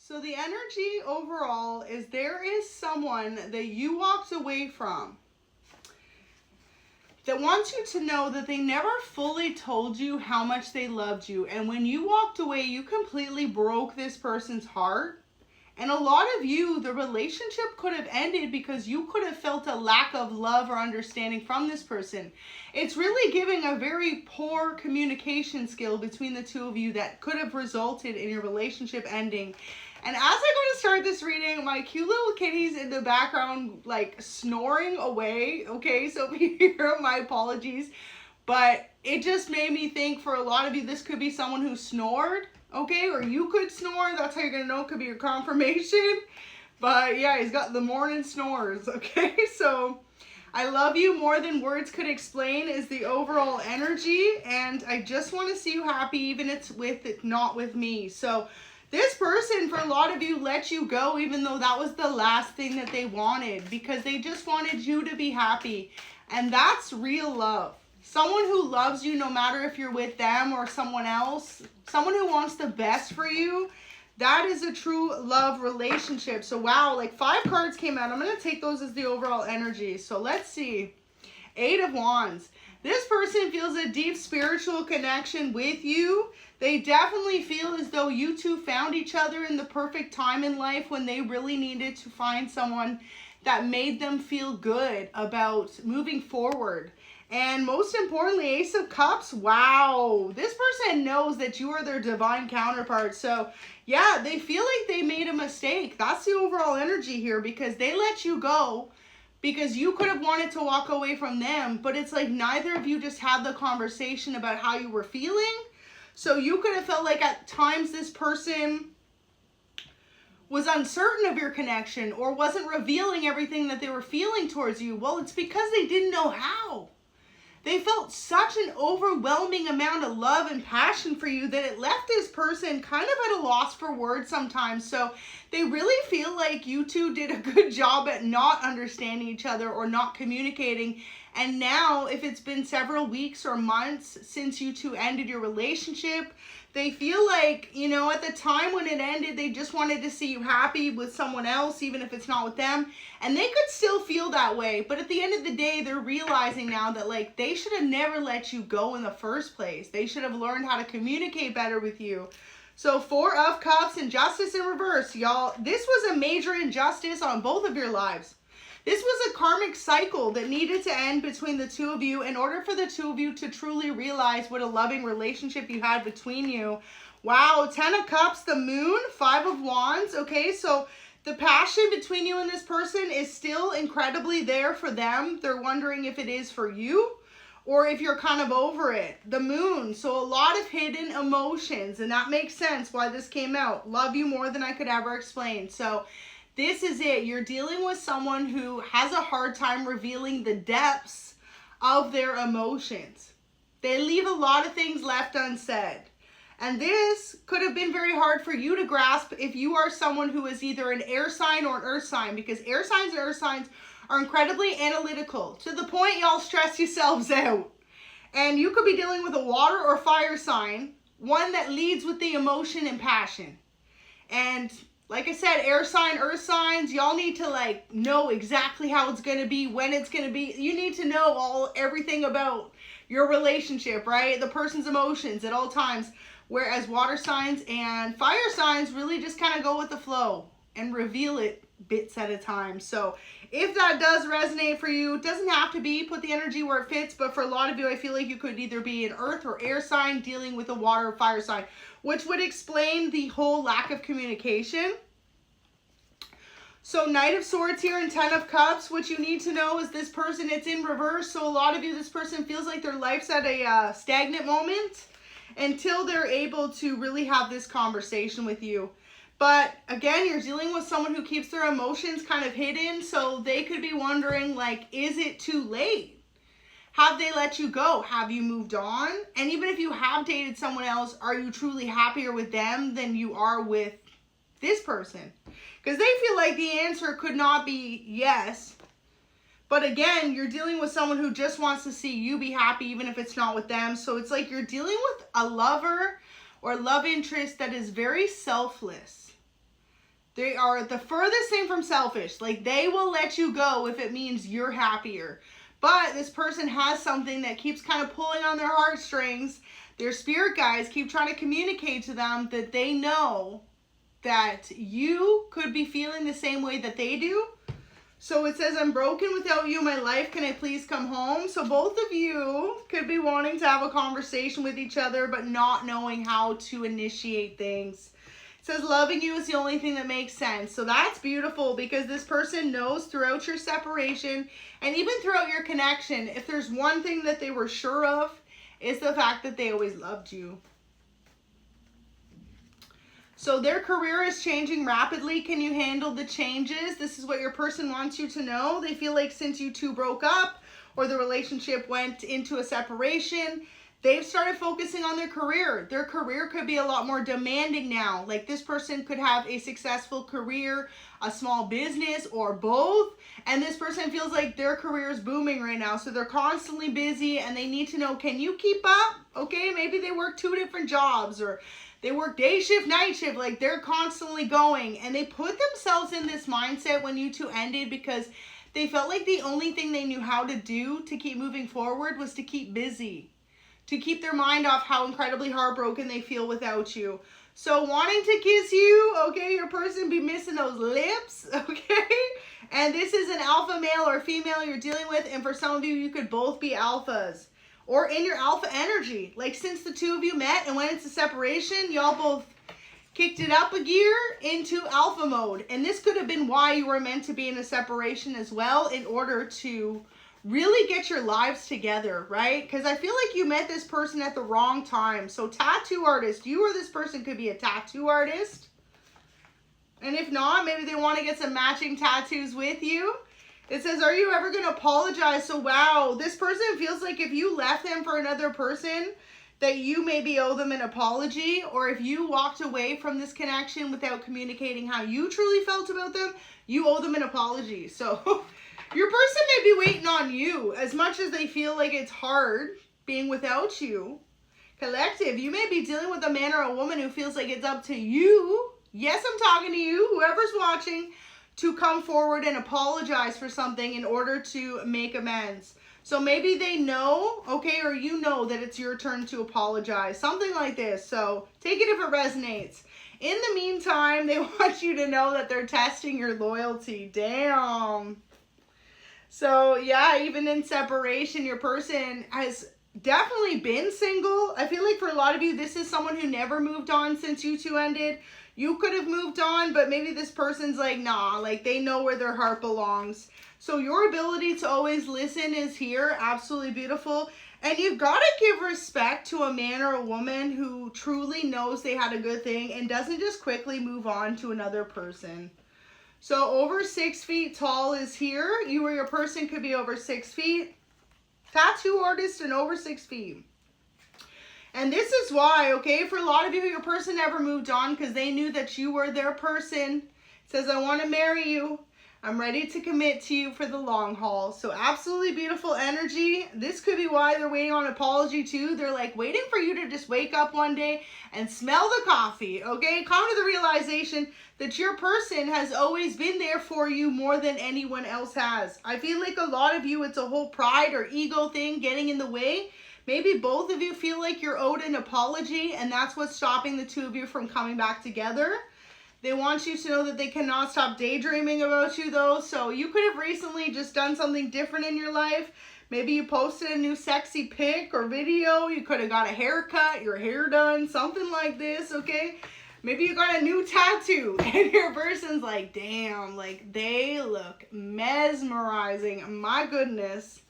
So the energy overall is there is someone that you walked away from that wants you to know that they never fully told you how much they loved you. And when you walked away, you completely broke this person's heart. And a lot of you, the relationship could have ended because you could have felt a lack of love or understanding from this person. It's really giving a very poor communication skill between the two of you that could have resulted in your relationship ending. And as I go to start this reading, my cute little kitties in the background like snoring away, okay? So if you hear them, my apologies. But it just made me think for a lot of you, this could be someone who snored, okay? Or you could snore, that's how you're gonna know it could be your confirmation. But yeah, he's got the morning snores, okay? So I love you more than words could explain is the overall energy. And I just wanna see you happy, even if it's not with me. So this person, for a lot of you, let you go even though that was the last thing that they wanted because they just wanted you to be happy. And that's real love. Someone who loves you no matter if you're with them or someone else, someone who wants the best for you, that is a true love relationship. So wow, like 5 cards came out. I'm going to take those as the overall energy. So let's see. 8 of Wands. This person feels a deep spiritual connection with you. They definitely feel as though you two found each other in the perfect time in life when they really needed to find someone that made them feel good about moving forward. And most importantly, Ace of Cups, wow. This person knows that you are their divine counterpart. So yeah, they feel like they made a mistake. That's the overall energy here because they let you go because you could have wanted to walk away from them. But it's like neither of you just had the conversation about how you were feeling. So you could have felt like at times this person was uncertain of your connection or wasn't revealing everything that they were feeling towards you. Well, it's because they didn't know how. They felt such an overwhelming amount of love and passion for you that it left this person kind of at a loss for words sometimes. So they really feel like you two did a good job at not understanding each other or not communicating. And now, if it's been several weeks or months since you two ended your relationship, they feel like, you know, at the time when it ended, they just wanted to see you happy with someone else, even if it's not with them. And they could still feel that way. But at the end of the day, they're realizing now that, like, they should have never let you go in the first place. They should have learned how to communicate better with you. So 4 of Cups and Justice in reverse, y'all. This was a major injustice on both of your lives. This was a karmic cycle that needed to end between the two of you in order for the two of you to truly realize what a loving relationship you had between you. Wow, 10 of Cups, the Moon, 5 of Wands. Okay, so the passion between you and this person is still incredibly there for them. They're wondering if it is for you or if you're kind of over it. The Moon, so a lot of hidden emotions, and that makes sense why this came out. Love you more than I could ever explain. So this is it. You're dealing with someone who has a hard time revealing the depths of their emotions. They leave a lot of things left unsaid. And this could have been very hard for you to grasp if you are someone who is either an air sign or an earth sign, because air signs and earth signs are incredibly analytical to the point y'all stress yourselves out. And you could be dealing with a water or fire sign, one that leads with the emotion and passion. And like I said, air sign, earth signs, y'all need to like know exactly how it's going to be, when it's going to be. You need to know everything about your relationship, right? The person's emotions at all times. Whereas water signs and fire signs really just kind of go with the flow and reveal it bits at a time. So if that does resonate for you, it doesn't have to be, put the energy where it fits. But for a lot of you, I feel like you could either be an earth or air sign dealing with a water or fire sign, which would explain the whole lack of communication. So Knight of Swords here and 10 of Cups. What you need to know is this person, it's in reverse. So a lot of you, this person feels like their life's at a stagnant moment until they're able to really have this conversation with you. But again, you're dealing with someone who keeps their emotions kind of hidden. So they could be wondering, like, is it too late? Have they let you go? Have you moved on? And even if you have dated someone else, are you truly happier with them than you are with this person? Because they feel like the answer could not be yes. But again, you're dealing with someone who just wants to see you be happy, even if it's not with them. So it's like you're dealing with a lover or love interest that is very selfless. They are the furthest thing from selfish. Like, they will let you go if it means you're happier. But this person has something that keeps kind of pulling on their heartstrings. Their spirit guides keep trying to communicate to them that they know that you could be feeling the same way that they do. So it says, I'm broken without you in my life. Can I please come home? So both of you could be wanting to have a conversation with each other, but not knowing how to initiate things. It says, loving you is the only thing that makes sense. So that's beautiful, because this person knows throughout your separation and even throughout your connection, if there's one thing that they were sure of, is the fact that they always loved you. So their career is changing rapidly. Can you handle the changes? This is what your person wants you to know. They feel like since you two broke up or the relationship went into a separation, they've started focusing on their career. Their career could be a lot more demanding now. Like, this person could have a successful career, a small business, or both. And this person feels like their career is booming right now. So they're constantly busy and they need to know, can you keep up? Okay, maybe they work 2 different jobs, or they work day shift, night shift. Like, they're constantly going. And they put themselves in this mindset when you two ended because they felt like the only thing they knew how to do to keep moving forward was to keep busy, to keep their mind off how incredibly heartbroken they feel without you. So wanting to kiss you, okay, your person be missing those lips, okay? And this is an alpha male or female you're dealing with, and for some of you, you could both be alphas or in your alpha energy. Like, since the two of you met and went into separation, y'all both kicked it up a gear into alpha mode. And this could have been why you were meant to be in a separation as well, in order to really get your lives together, right? Because I feel like you met this person at the wrong time. So tattoo artist, you or this person could be a tattoo artist. And if not, maybe they want to get some matching tattoos with you. It says, are you ever going to apologize? So wow, this person feels like if you left them for another person, that you maybe owe them an apology. Or if you walked away from this connection without communicating how you truly felt about them, you owe them an apology. So your person may be waiting on you as much as they feel like it's hard being without you. Collective, you may be dealing with a man or a woman who feels like it's up to you. Yes, I'm talking to you, whoever's watching, to come forward and apologize for something in order to make amends. So maybe they know, okay, or you know that it's your turn to apologize. Something like this. So take it if it resonates. In the meantime, they want you to know that they're testing your loyalty. Damn. So yeah, even in separation, your person has definitely been single. I feel like for a lot of you, this is someone who never moved on since you two ended. You could have moved on, but maybe this person's like, nah, like they know where their heart belongs. So your ability to always listen is here. Absolutely beautiful. And you've got to give respect to a man or a woman who truly knows they had a good thing and doesn't just quickly move on to another person. So over 6 feet tall is here. You or your person could be over 6 feet. Tattoo artist and over 6 feet. And this is why, okay, for a lot of you, your person never moved on because they knew that you were their person. It says, I want to marry you. I'm ready to commit to you for the long haul. So absolutely beautiful energy. This could be why they're waiting on an apology too. They're like waiting for you to just wake up one day and smell the coffee, okay? Come to the realization that your person has always been there for you more than anyone else has. I feel like a lot of you, it's a whole pride or ego thing getting in the way. Maybe both of you feel like you're owed an apology, and that's what's stopping the two of you from coming back together. They want you to know that they cannot stop daydreaming about you though. So you could have recently just done something different in your life. Maybe you posted a new sexy pic or video. You could have got a haircut, your hair done, something like this, okay? Maybe you got a new tattoo and your person's like, damn, like they look mesmerizing. My goodness.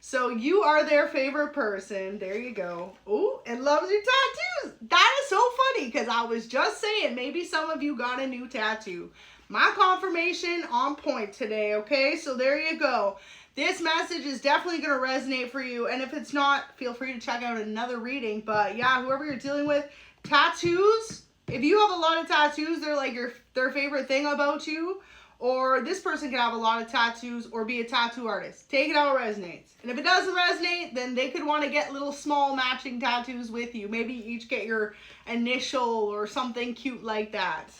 So you are their favorite person. There you go. Oh, and loves your tattoos. That is so funny because I was just saying maybe some of you got a new tattoo. My confirmation on point today, okay? So there you go. This message is definitely going to resonate for you. And if it's not, feel free to check out another reading. But yeah, whoever you're dealing with, tattoos. If you have a lot of tattoos, they're like their favorite thing about you. Or this person can have a lot of tattoos or be a tattoo artist. Take it how it resonates. And if it doesn't resonate, then they could want to get little small matching tattoos with you. Maybe you each get your initial or something cute like that.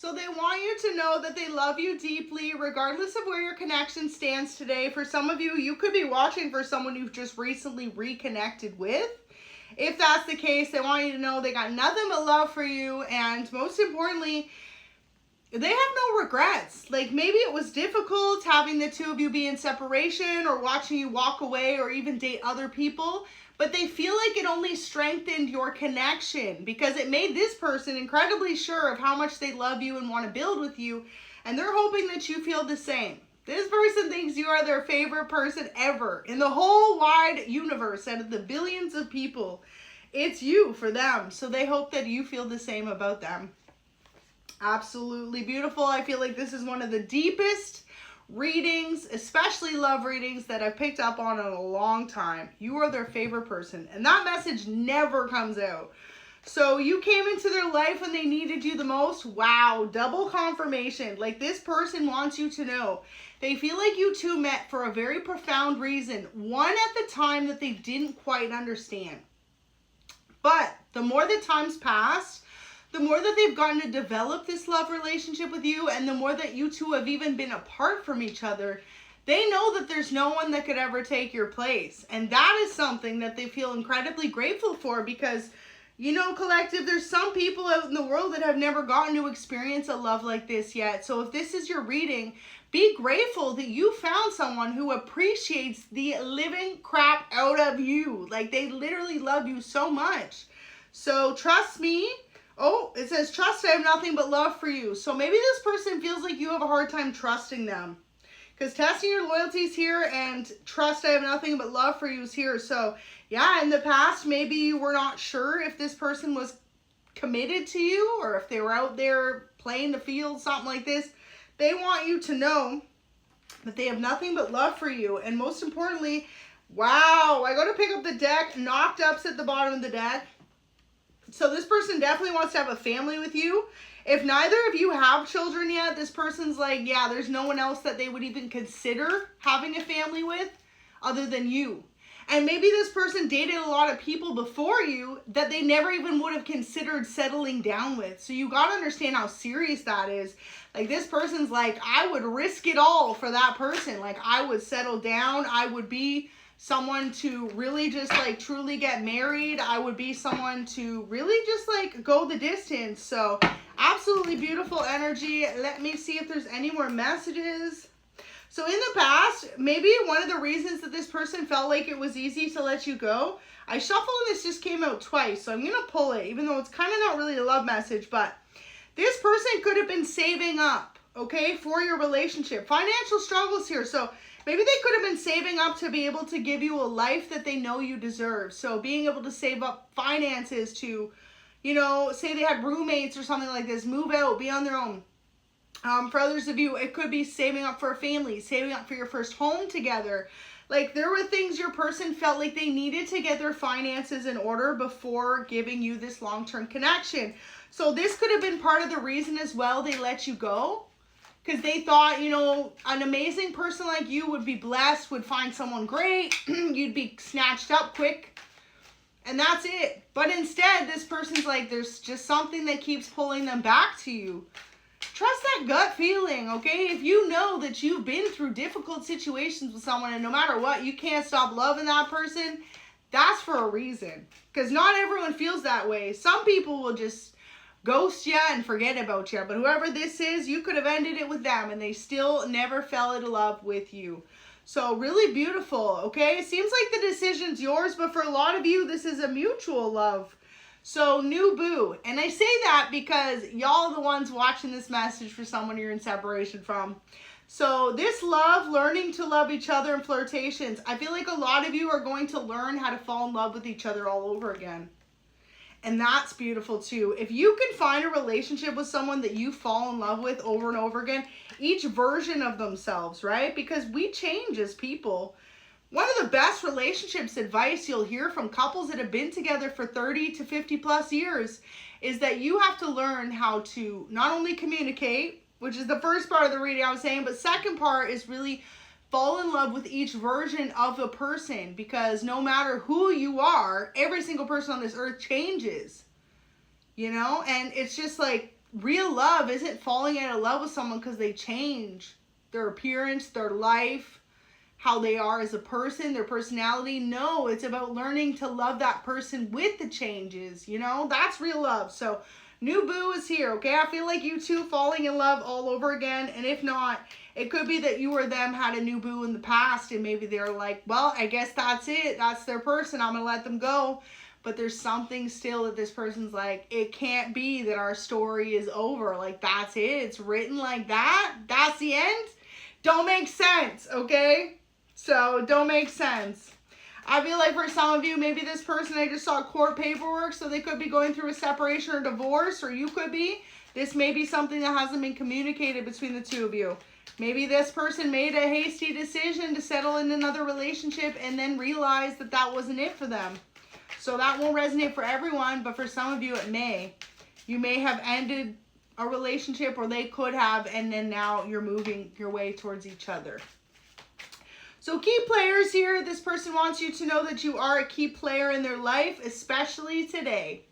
So they want you to know that they love you deeply, regardless of where your connection stands today. For some of you, you could be watching for someone you've just recently reconnected with. If that's the case, they want you to know they got nothing but love for you. And most importantly, they have no regrets. Like, maybe it was difficult having the two of you be in separation or watching you walk away or even date other people, but they feel like it only strengthened your connection because it made this person incredibly sure of how much they love you and want to build with you, and they're hoping that you feel the same. This person thinks you are their favorite person ever in the whole wide universe. Out of the billions of people, it's you for them. So they hope that you feel the same about them. Absolutely beautiful. I feel like this is one of the deepest readings, especially love readings, that I've picked up on in a long time. You are their favorite person, and that message never comes out. So you came into their life when they needed you the most. Wow, double confirmation. Like, this person wants you to know they feel like you two met for a very profound reason, one at the time that they didn't quite understand. But the more the time's passed, the more that they've gotten to develop this love relationship with you, and the more that you two have even been apart from each other, they know that there's no one that could ever take your place. And that is something that they feel incredibly grateful for because, you know, collective, there's some people out in the world that have never gotten to experience a love like this yet. So if this is your reading, be grateful that you found someone who appreciates the living crap out of you. Like, they literally love you so much. So trust me. Oh, it says, trust, I have nothing but love for you. So maybe this person feels like you have a hard time trusting them. Because testing your loyalties here, and trust, I have nothing but love for you is here. So yeah, in the past, maybe you were not sure if this person was committed to you or if they were out there playing the field, something like this. They want you to know that they have nothing but love for you. And most importantly, wow, I go to pick up the deck, knocked up's at the bottom of the deck. So this person definitely wants to have a family with you. If neither of you have children yet, this person's like, yeah, there's no one else that they would even consider having a family with other than you. And maybe this person dated a lot of people before you that they never even would have considered settling down with. So you got to understand how serious that is. Like, this person's like, I would risk it all for that person. Like, I would settle down. I would be someone to really just like truly get married. I would be someone to really just like go the distance. So absolutely beautiful energy. Let me see if there's any more messages. So in the past, maybe one of the reasons that this person felt like it was easy to let you go, I shuffled and this just came out twice. So I'm going to pull it, even though it's kind of not really a love message, but this person could have been saving up, okay, for your relationship. Financial struggles here. So maybe they could have been saving up to be able to give you a life that they know you deserve. So being able to save up finances to, you know, say they had roommates or something like this, move out, be on their own. For others of you, it could be saving up for a family, saving up for your first home together. Like, there were things your person felt like they needed to get their finances in order before giving you this long-term connection. So this could have been part of the reason as well they let you go. Because they thought, you know, an amazing person like you would be blessed, would find someone great, you'd be snatched up quick, and that's it. But instead, this person's like, there's just something that keeps pulling them back to you. Trust that gut feeling, okay? If you know that you've been through difficult situations with someone and no matter what, you can't stop loving that person, that's for a reason. Because not everyone feels that way. Some people will just ghost you and forget about you. But whoever this is, you could have ended it with them and they still never fell in love with you. So really beautiful, okay? It seems like the decision's yours, but for a lot of you, this is a mutual love. So new boo. And I say that because y'all are the ones watching this message for someone you're in separation from. So this love, learning to love each other and flirtations, I feel like a lot of you are going to learn how to fall in love with each other all over again. And that's beautiful too. If you can find a relationship with someone that you fall in love with over and over again, each version of themselves, right? Because we change as people. One of the best relationships advice you'll hear from couples that have been together for 30 to 50 plus years is that you have to learn how to not only communicate, which is the first part of the reading I was saying, but second part is really fall in love with each version of a person, because no matter who you are, every single person on this earth changes, you know? And it's just like, real love isn't falling out of love with someone because they change their appearance, their life, how they are as a person, their personality. No, it's about learning to love that person with the changes, you know? That's real love. So new boo is here, okay? I feel like you two falling in love all over again. And if not, it could be that you or them had a new boo in the past and maybe they're like, well, I guess that's it. That's their person. I'm going to let them go. But there's something still that this person's like, it can't be that our story is over. Like, that's it. It's written like that. That's the end. Don't make sense, okay? So, don't make sense. I feel like for some of you, maybe this person, I just saw court paperwork, so they could be going through a separation or divorce, or you could be. This may be something that hasn't been communicated between the two of you. Maybe this person made a hasty decision to settle in another relationship and then realized that that wasn't it for them. So that won't resonate for everyone, but for some of you it may. You may have ended a relationship, or they could have, and then now you're moving your way towards each other. So key players here, this person wants you to know that you are a key player in their life, especially today.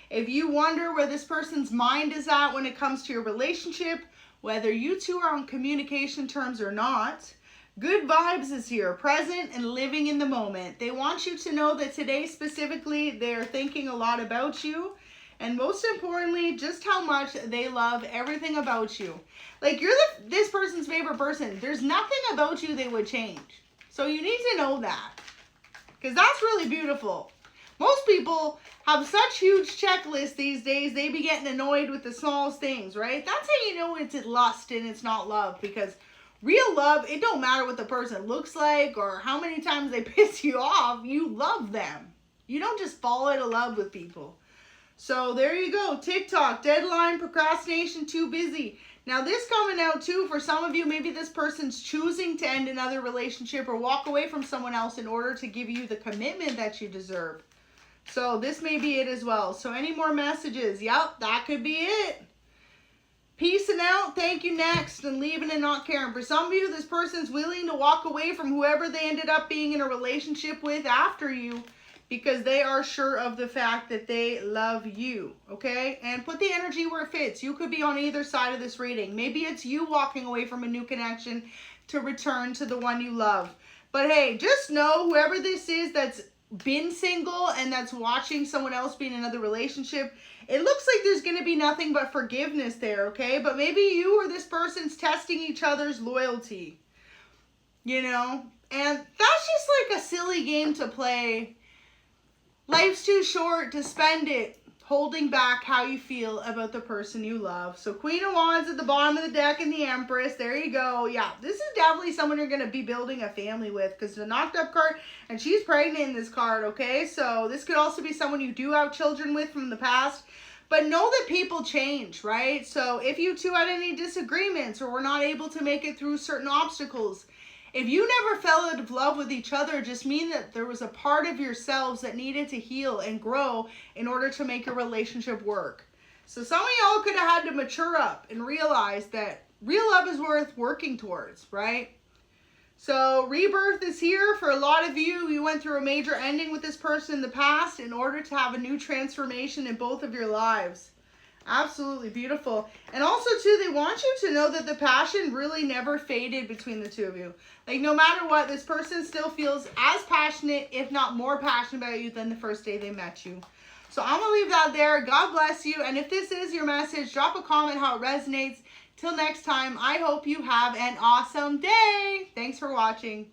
If you wonder where this person's mind is at when it comes to your relationship, whether you two are on communication terms or not, good vibes is here, present and living in the moment. They want you to know that today specifically, they're thinking a lot about you. And most importantly, just how much they love everything about you. Like, you're this person's favorite person. There's nothing about you they would change. So you need to know that. Because that's really beautiful. Most people have such huge checklists these days, they be getting annoyed with the smallest things, right? That's how you know it's lust and it's not love. Because real love, it don't matter what the person looks like or how many times they piss you off. You love them. You don't just fall out of love with people. So there you go. TikTok, deadline, procrastination, too busy. Now this coming out too, for some of you, maybe this person's choosing to end another relationship or walk away from someone else in order to give you the commitment that you deserve. So this may be it as well. So any more messages? Yep, that could be it. Peacing out, thank you, next, and leaving and not caring. For some of you, this person's willing to walk away from whoever they ended up being in a relationship with after you, because they are sure of the fact that they love you, okay? And put the energy where it fits. You could be on either side of this reading. Maybe it's you walking away from a new connection to return to the one you love. But hey, just know whoever this is that's been single and that's watching someone else be in another relationship, it looks like there's going to be nothing but forgiveness there, okay? But maybe you or this person's testing each other's loyalty, you know? And that's just like a silly game to play. Life's too short to spend it holding back how you feel about the person you love. So Queen of Wands at the bottom of the deck and the Empress. There you go. Yeah, this is definitely someone you're going to be building a family with, because the knocked up card, and she's pregnant in this card, okay? So this could also be someone you do have children with from the past. But know that people change, right? So if you two had any disagreements or were not able to make it through certain obstacles, if you never fell out of love with each other, just mean that there was a part of yourselves that needed to heal and grow in order to make your relationship work. So some of y'all could have had to mature up and realize that real love is worth working towards, right? So rebirth is here for a lot of you. You went through a major ending with this person in the past in order to have a new transformation in both of your lives. Absolutely beautiful. And also too, they want you to know that the passion really never faded between the two of you. Like, no matter what, this person still feels as passionate, if not more passionate about you than the first day they met you. So I'm going to leave that there. God bless you. And if this is your message, drop a comment how it resonates. Till next time, I hope you have an awesome day. Thanks for watching.